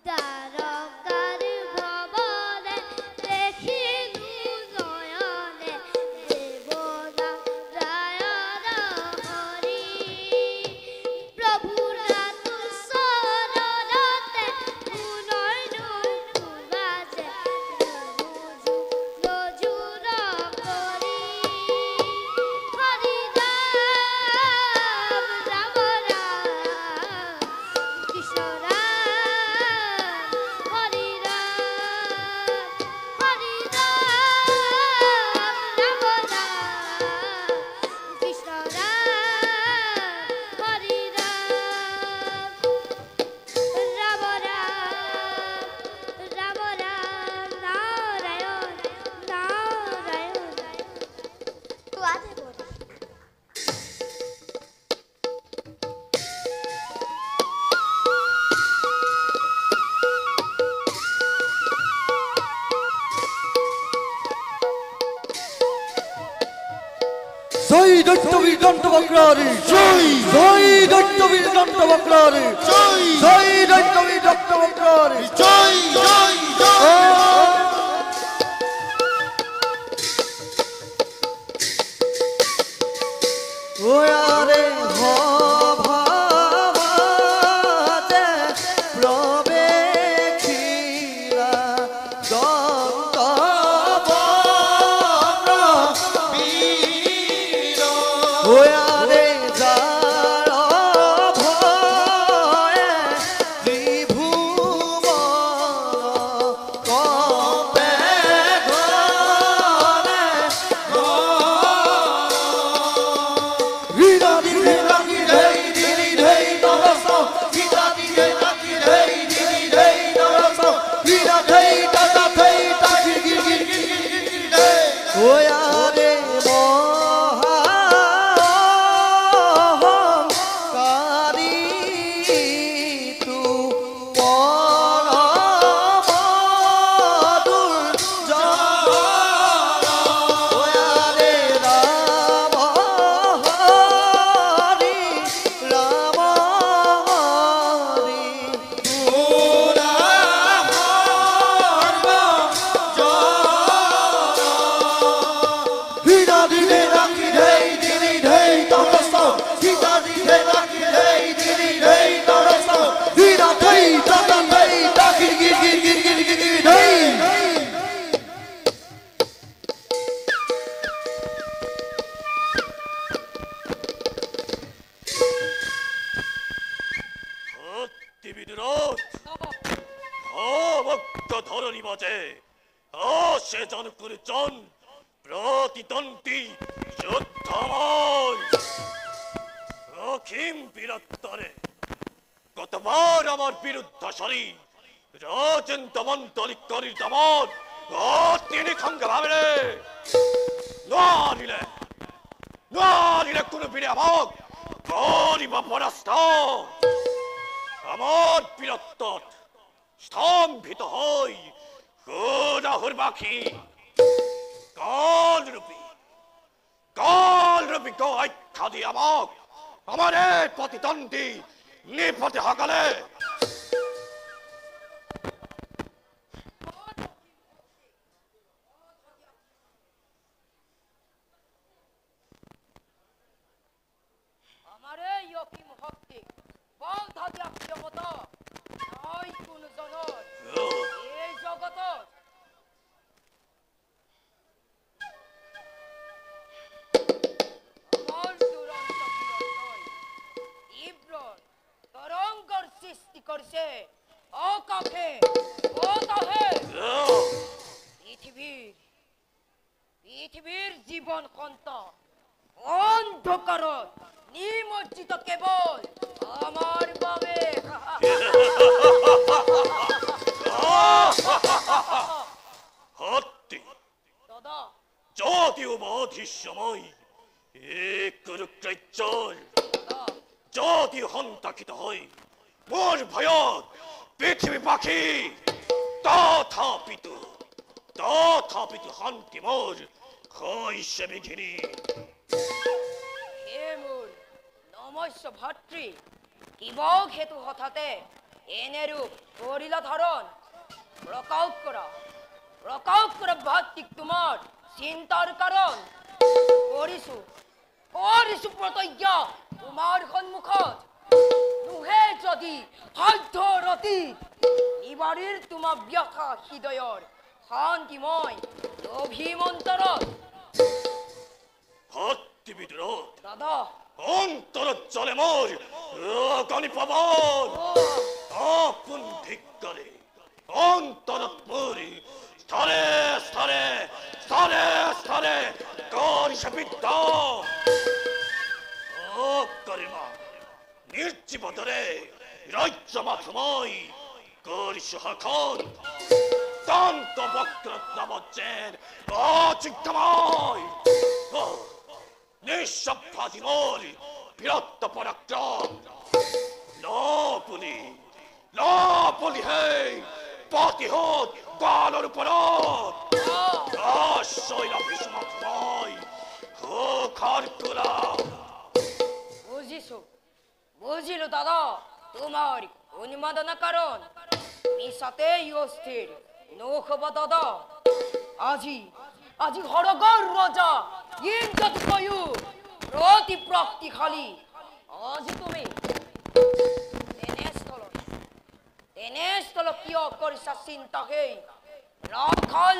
দ্বাৰকাৰ ভৱনে দেখিলো নয়নে, দেৱনা ৰায়ণ হৰি প্ৰভুৰ তুলসৰতে পুনৰ নৌৰ বাজে ৰুণজু নজুল কৰি। হৰি ৰাম ৰাম ৰাম কৃষ্ণ ৰাম, হৰি ৰাম ৰাম ৰাম কৃষ্ণ ৰাম, হৰি ৰাম ৰাম ৰাম নাৰায়ণ নাৰায়ণ। কোৱা দেৱৰী জয় দৈত্যবীর দন্তবক্রারে, জয় জয় দৈত্যবীর দন্তবক্রারে, জয় জয় দৈত্যবীর দন্তবক্রারে, জয় জয় জয়। ওয়ারে ভবাতে প্রবেশিলা দন্তবক্র বীর, ওয়ারে যার ভয়ে ত্রিভুবন কপে ঘরে যে সে জন করেছেন প্রতিদ্বন্দ্বী যোদ্ধাময় অখিম বীরত্বরে কতবার আমার বিরুদ্ধে রাজন দমন তরিকরির দমন তিনি খঙ্গে ভাবলে নারিলে কোন বীরে আমাক করিব পরাস্ত আমার বীরত্ব স্তম্ভিত হই রাহুর বাকি কালরূপী আখ্যা দিয়ে আমাক আমার এই প্রতিদ্বন্দ্বী নিপথে হাকালে আমার এই অকিম শক্তি বাধা দিয়া ক্ষমতা নাই কোনো জনৰ এই জগতত। আমাৰ দুৰন্ত বীৰত্বই তীব্ৰ তৰঙ্গৰ সৃষ্টি কৰিছে আকাশে বতাহে। পৃথিৱীৰ জীৱন সন্ত অন্ধকাৰত নিমজ্জিত কেৱল আমার বাবে। হাতি দাদা যদিও বাধির সময় এক কুরুক্ষেত্র যদি হন্তাকিত হয় মোর ভয়ত পৃথিবী পাখি তথাপিত শান্তি মোর হৈছে বিঘিনী। হে মোৰ নমস্য ভাতৃ, কিব হেতু হঠাতে এনেৰূপ কৰিলা ধাৰণ? প্ৰকাশ কৰা ভাতৃক তোমাৰ চিন্তাৰ কাৰণ। কৰিছো প্ৰতিজ্ঞা তোমাৰ সন্মুখত, নোহে যদি সাধ্য ৰতি নিবাৰীৰ তোমাৰ ব্যথা হৃদয়ৰ শান্তিময় অভিমন্তৰত। হাতি বিদ্রোহ দাদা অন্তর চলে মোর অগণি পবন আপন ধিক্কারে অন্তরত মোর স্তরে স্তরে স্তরে স্তরে করিছে বিদ্যা ও করিমা নির্জীবতরে রাজ্য মাথময় করিছে হাখন তন্ত বক্রত্নবজ্জের অচিন্তময় নিঃশব্দাধি মোর বীরত্ব পরাক্রম। লাপলি হে পাতিহত কালর উপরত শৈলা ভীষ্ময় খার তোলা। বুঝিলো দাদা তোমার উন্মাদনা কারণ মিশাতেই অস্থির নৌখব দাদা। আজি হরগর রজা ইজ্জত কয়ু প্রতি প্রাপ্তি খালি। আজি তুমি তেনেস্থল কিয় কৰিছা চিন্তা হেই ৰাখাল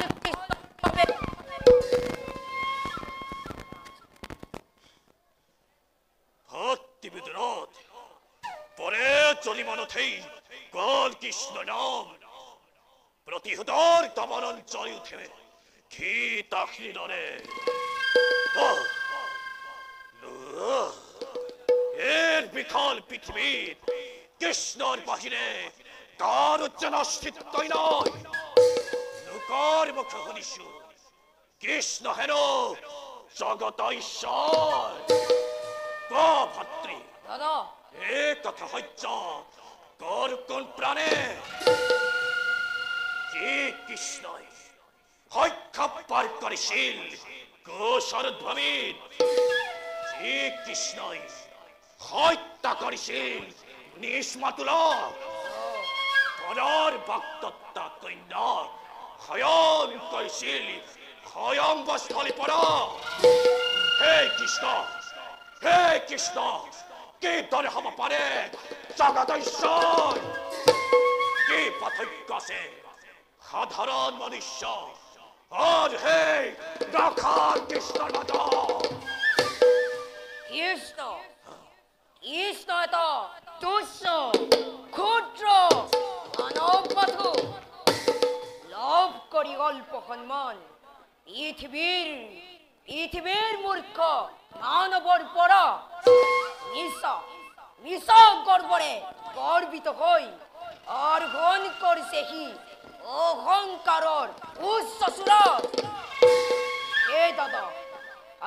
হাতি বিদ্রোহ পরে চলিমানথেই গল কৃষ্ণ নাম প্রতিহতর দমনন চলি উঠে কি তাহিরে এর বিকল পৃথিবীর কৃষ্ণর বাহিরে কার যেন অস্তিত্বই নয়। লোকর মুখে শুনিছু কৃষ্ণ হেন জগত ঈশ্বর। ভাতৃ দাদা এ কথা হইছ তোর কোন প্রাণে যে কৃষ্ণই হত্যা পার করেছিল গোশরধ্বমিত যে কৃষ্ণই হত্যা করেছিল নিষ্মাতুলা পরার ভক্তত্বা কন্যা হয়ন করেছিল হয়ঙ্গস্থলে পড়া। হে কৃষ্ণ কে ধরে হব পারে জগত ঈশ্বর? কে পার্থক্য আছে সাধারণ মনুষ্য আর হে রাখাল কৃষ্ণর মতো? কৃষ্ণ এটা তুচ্ছ ক্ষুদ্র মানব মাথু লও কৰি অল্প সন্মান পৃথিৱীৰ মূৰ্খ মানৱৰ পৰা মিছা গৰ্বৰে গৰ্বিত হৈ অৰ্ঘন কৰিছে সি অহংকাৰৰ উচ্চ চূড়াত। এই দাদা,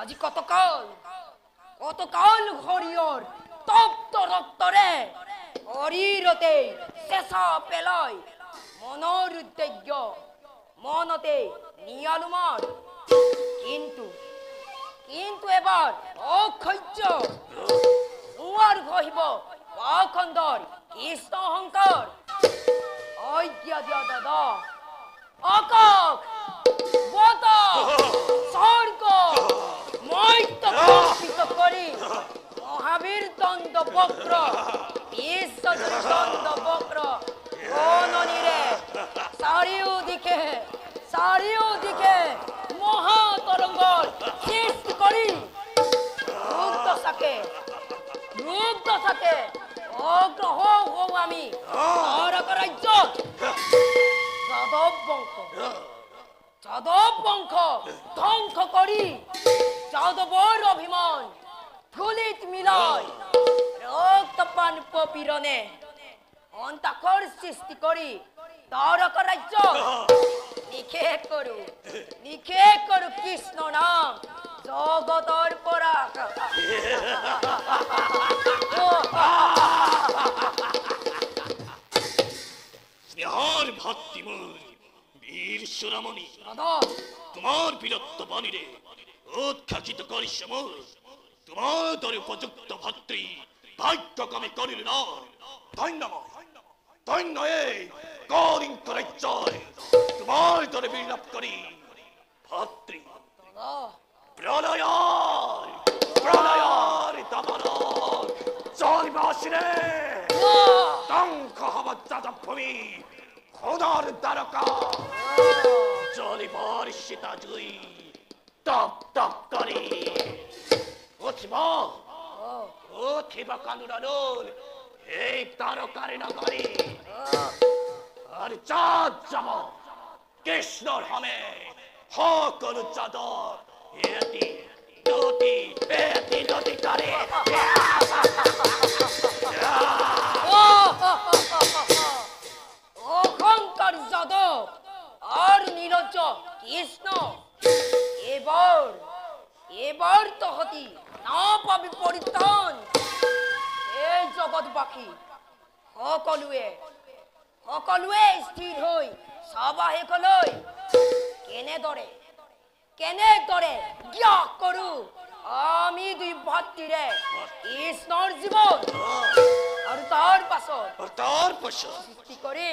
আজি কতকাল শৰীৰৰ তপ্ত ৰক্তৰে শৰীৰতে চেঁচা পেলাই মনৰ উদ্দেশ্য মনতে নিয়ালুমান, কিন্তু এবাৰ অসহ্য নোৱাৰ ঘহিব পাখণ্ডৰ কৃষ্ণ অহংকাৰ। অজ্ঞা দিয়া দাদা, আকাশ বতাহ স্বৰ্গ মৈত্য কম্পিত কৰি মহাবীৰ দণ্ড বক্ৰ বিশ্বজুৰি দণ্ড বক্ৰ গণনিৰে চাৰিওদিশে মহাতৰংগৰ সৃষ্টি কৰি ৰুগ্ধ চাকে অগ্ৰহ হওঁ আমি নৰক ৰাজ্যত। যাদৱ বংশ ধ্বংস কৰি যাদৱৰ অভিমান ধূলিত মিলাই ৰক্তপান পীড়নে অন্তাকৰ সৃষ্টি কৰি নৰক ৰাজ্যত নিষেধ কৰো কৃষ্ণ নাম জগতৰ পৰা। স্নেহৰ ভাতৃময় বীৰ চূড়ামণি, তোমাৰ বীৰত্ব বাণীৰে উৎসাহিত কৰিছে মোৰ। তোমাৰ দৰে উপযুক্ত ভাতৃ ভাগ্যক্ৰমে কৰিল ন। ধন্য এই কলিঙ্গ ৰাজ্যই তোমাৰ দৰে বীৰ লাভ কৰি। ভাতৃ প্ৰলয়ৰ দমনত জন্মাছিলে ধ্বংস হব যাদৱভূমি সোণৰ দ্বাৰকা। জ্বলিবৰ সীতা জুই টপ টপ কৰি উঠিব কানুৰানুৰ এই দ্বাৰকাৰে নগৰী। আর চাঁদ যাব কৃষ্ণর হামে সকলো চাঁদর এটি নদী করে। অহংকার যাদব আর নীলজ কৃষ্ণ এবার তহতি না পাবি পরিত্রাণ। এই জগৎবাসী সকলোৱে স্থিৰ হৈ সবাহেকলৈ কেনেদৰে জ্ঞান কৰো আমি দুই ভাতৃৰে কৃষ্ণৰ জীৱন। আৰু তাৰ পাছত সৃষ্টি কৰি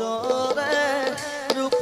বছৰে ৰূপ